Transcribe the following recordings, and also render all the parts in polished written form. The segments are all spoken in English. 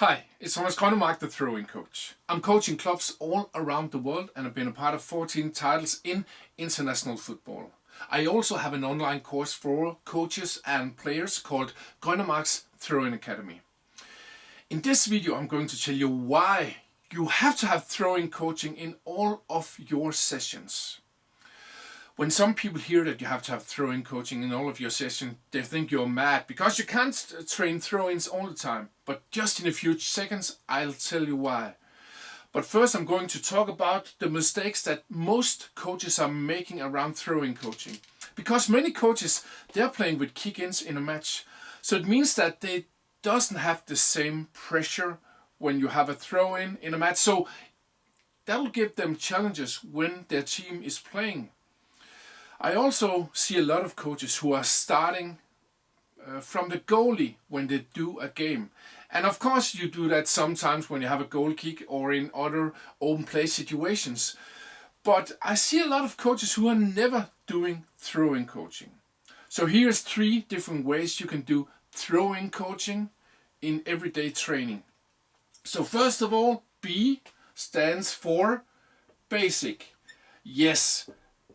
Hi, it's Thomas Grønnemark, the Throwin Coach. I'm coaching clubs all around the world and I've been a part of 14 titles in international football. I also have an online course for coaches and players called Grønnemark's Throwin Academy. In this video I'm going to tell you why you have to have throwing coaching in all of your sessions. When some people hear that you have to have throwing coaching in all of your sessions, they think you're mad because you can't train throw-ins all the time. But just in a few seconds, I'll tell you why. But first I'm going to talk about the mistakes that most coaches are making around throwing coaching. Because many coaches, they're playing with kick-ins in a match. So it means that they doesn't have the same pressure when you have a throw-in in a match. So that'll give them challenges when their team is playing. I also see a lot of coaches who are starting from the goalie when they do a game. And of course you do that sometimes when you have a goal kick or in other open play situations. But I see a lot of coaches who are never doing throwing coaching. So here's 3 different ways you can do throwing coaching in everyday training. So first of all, B stands for basic. Yes.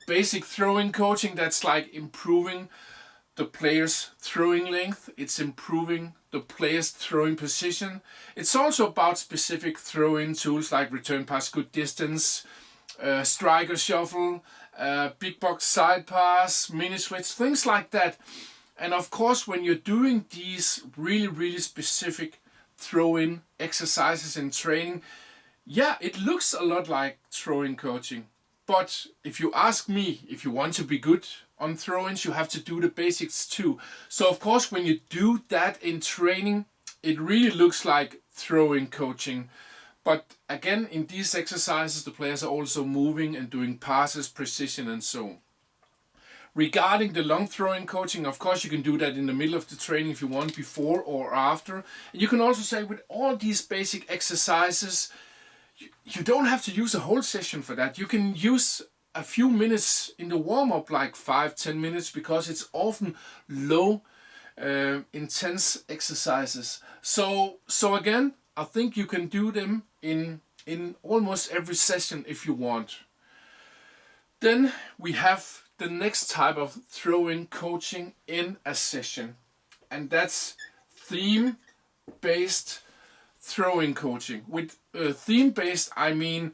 Basic throwing coaching, that's like improving the player's throwing length. It's improving the player's throwing position. It's also about specific throwing tools like return pass, good distance, striker shuffle, big box side pass, mini switch, things like that. And of course, when you're doing these really specific throw-in exercises in training, yeah, it looks a lot like throwing coaching. But if you ask me, if you want to be good on throw-ins, you have to do the basics too. So of course, when you do that in training, it really looks like throwing coaching. But again, in these exercises, the players are also moving and doing passes, precision and so on. Regarding the long throwing coaching, of course, you can do that in the middle of the training if you want, before or after. And you can also say with all these basic exercises, you don't have to use a whole session for that. You can use a few minutes in the warm-up, like 5-10 minutes, because it's often low intense exercises. So again, I think you can do them in almost every session if you want. Then we have the next type of throwing coaching in a session, and that's theme-based throwing coaching. With theme-based, I mean,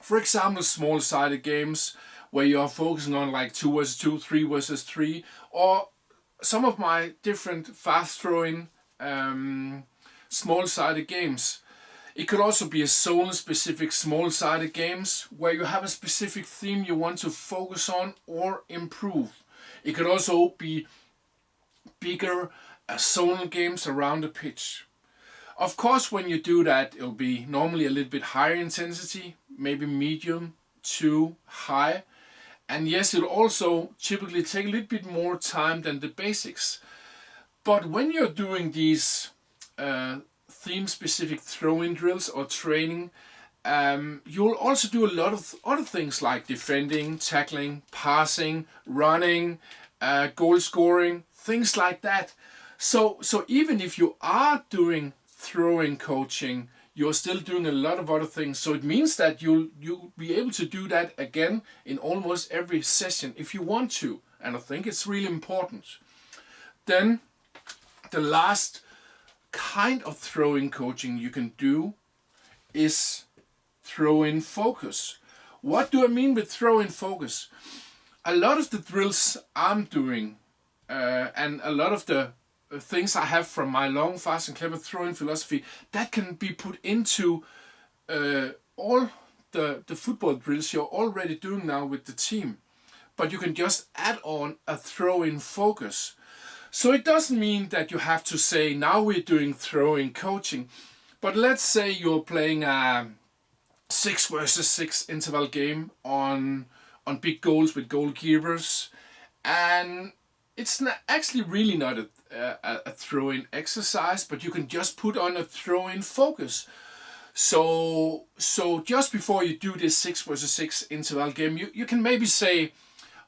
for example, small-sided games where you are focusing on like 2 versus 2, 3 versus 3, or some of my different fast-throwing small-sided games. It could also be a zone-specific small-sided games where you have a specific theme you want to focus on or improve. It could also be bigger zonal games around the pitch. Of course, when you do that, it'll be normally a little bit higher intensity, maybe medium to high. And yes, it'll also typically take a little bit more time than the basics. But when you're doing these theme-specific throw-in drills or training, you'll also do a lot of other things like defending, tackling, passing, running, goal scoring, things like that. So even if you are doing throwing coaching, you're still doing a lot of other things. So it means that you'll be able to do that again in almost every session if you want to. And I think it's really important. Then the last kind of throwing coaching you can do is Throwin Focus. What do I mean with Throwin Focus? A lot of the drills I'm doing and a lot of the things I have from my long, fast and clever throwing philosophy, that can be put into all the football drills you're already doing now with the team. But you can just add on a throw-in focus. So it doesn't mean that you have to say, now we're doing throwing coaching. But let's say you're playing a 6 versus 6 interval game on big goals with goalkeepers, and it's actually really not a throw-in exercise, but you can just put on a throw-in focus. So just before you do this 6 versus 6 interval game, you can maybe say,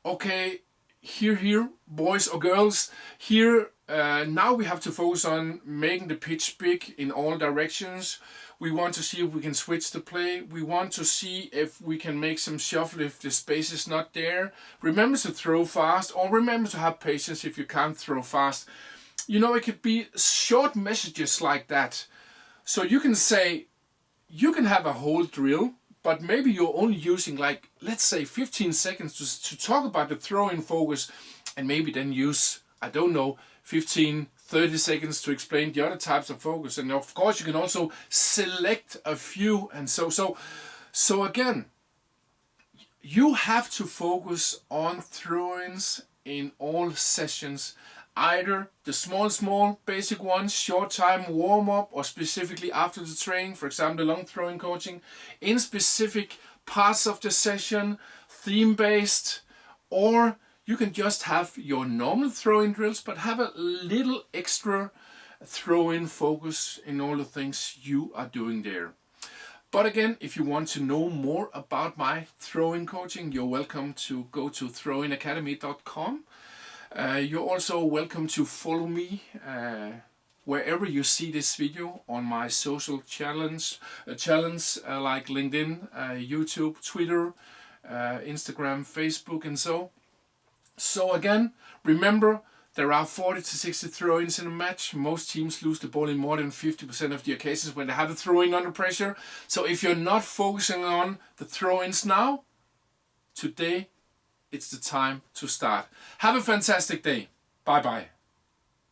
okay, here, boys or girls, here now we have to focus on making the pitch big in all directions. We want to see if we can switch the play. We want to see if we can make some shuffle if the space is not there. Remember to throw fast, or remember to have patience if you can't throw fast. You know, it could be short messages like that. So you can say, you can have a whole drill, but maybe you're only using, like, let's say 15 seconds to talk about the throw-in focus, and maybe then use, I don't know, 15, 30 seconds to explain the other types of focus. And of course you can also select a few, and so again, you have to focus on throw-ins in all sessions. Either the small basic ones, short time warm up, or specifically after the training, for example the long throwing coaching, in specific parts of the session, theme based, or you can just have your normal throwing drills but have a little extra throw-in focus in all the things you are doing there. But again, if you want to know more about my throwing coaching, you're welcome to go to throwinacademy.com. You're also welcome to follow me wherever you see this video on my social channels like LinkedIn, YouTube, Twitter, Instagram, Facebook, and so again, remember, there are 40 to 60 throw-ins in a match. Most teams lose the ball in more than 50% of the occasions when they have a throw-in under pressure. So if you're not focusing on the throw-ins now, today it's the time to start. Have a fantastic day. Bye bye.